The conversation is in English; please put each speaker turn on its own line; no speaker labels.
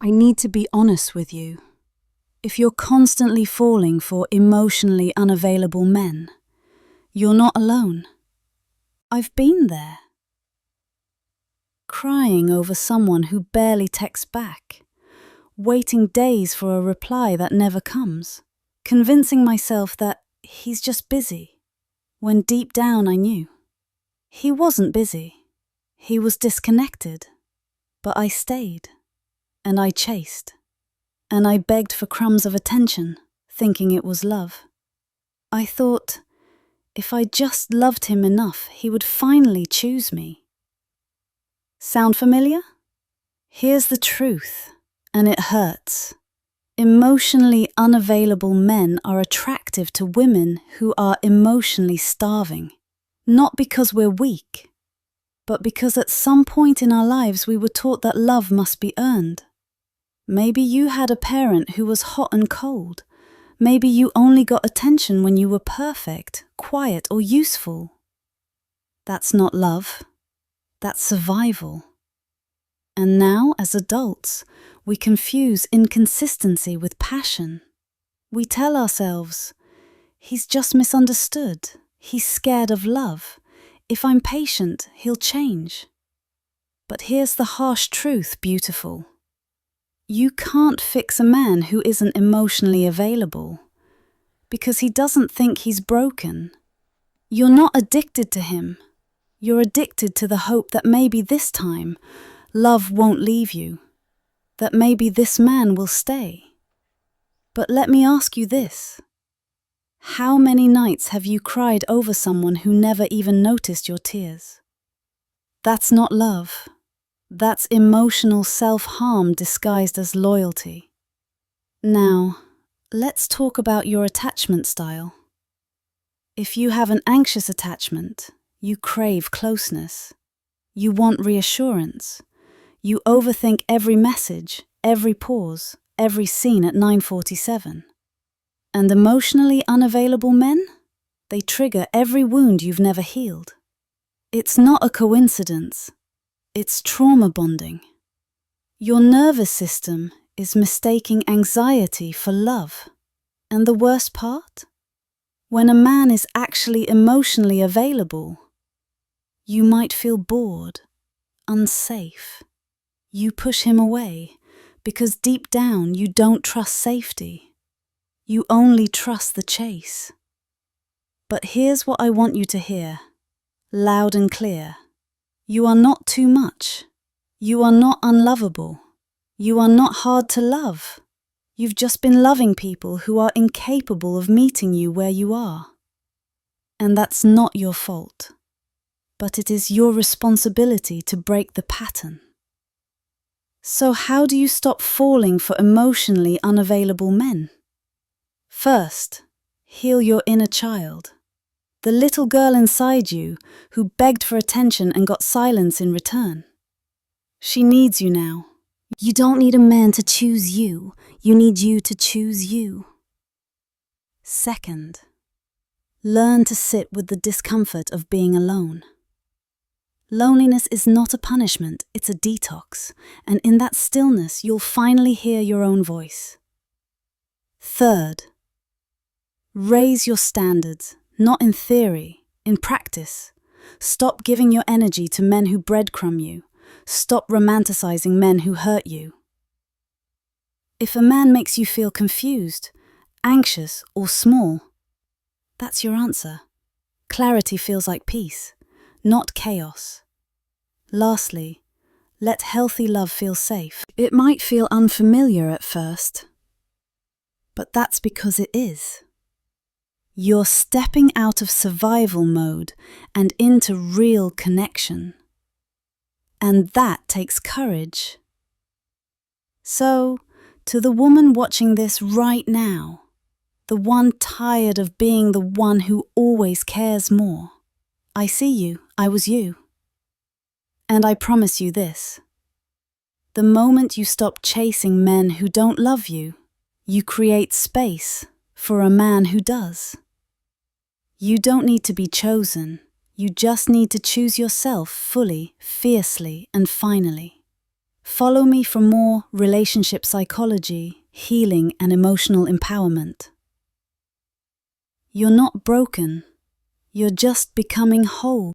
I need to be honest with you. If you're constantly falling for emotionally unavailable men, you're not alone. I've been there. Crying over someone who barely texts back, waiting days for a reply that never comes, convincing myself that he's just busy, when deep down I knew. He wasn't busy. He was disconnected. But I stayed, and I chased, and I begged for crumbs of attention, thinking it was love. I thought, if I just loved him enough, he would finally choose me. Sound familiar? Here's the truth, and it hurts. Emotionally unavailable men are attractive to women who are emotionally starving, not because we're weak, but because at some point in our lives we were taught that love must be earned. Maybe you had a parent who was hot and cold. Maybe you only got attention when you were perfect, quiet, or useful. That's not love. That's survival. And now, as adults, we confuse inconsistency with passion. We tell ourselves, he's just misunderstood. He's scared of love. If I'm patient, he'll change. But here's the harsh truth, beautiful. You can't fix a man who isn't emotionally available, because he doesn't think he's broken. You're not addicted to him. You're addicted to the hope that maybe this time, love won't leave you, that maybe this man will stay. But let me ask you this. How many nights have you cried over someone who never even noticed your tears? That's not love. That's emotional self-harm disguised as loyalty. Now, let's talk about your attachment style. If you have an anxious attachment, you crave closeness. You want reassurance. You overthink every message, every pause, every scene at 9:47. And emotionally unavailable men? They trigger every wound you've never healed. It's not a coincidence. It's trauma bonding. Your nervous system is mistaking anxiety for love. And the worst part? When a man is actually emotionally available, you might feel bored, unsafe. You push him away because deep down you don't trust safety. You only trust the chase. But here's what I want you to hear, loud and clear. You are not too much. You are not unlovable. You are not hard to love. You've just been loving people who are incapable of meeting you where you are. And that's not your fault. But it is your responsibility to break the pattern. So how do you stop falling for emotionally unavailable men? First, heal your inner child. The little girl inside you who begged for attention and got silence in return. She needs you now. You don't need a man to choose you. You need you to choose you. Second, learn to sit with the discomfort of being alone. Loneliness is not a punishment, it's a detox, and in that stillness you'll finally hear your own voice. Third, raise your standards, not in theory, in practice. Stop giving your energy to men who breadcrumb you. Stop romanticizing men who hurt you. If a man makes you feel confused, anxious, or small, that's your answer. Clarity feels like peace, not chaos. Lastly, let healthy love feel safe. It might feel unfamiliar at first, but that's because it is. You're stepping out of survival mode and into real connection. And that takes courage. So, to the woman watching this right now, the one tired of being the one who always cares more, I see you, I was you. And I promise you this. The moment you stop chasing men who don't love you, you create space for a man who does. You don't need to be chosen. You just need to choose yourself fully, fiercely, and finally. Follow me for more relationship psychology, healing, and emotional empowerment. You're not broken. You're just becoming whole.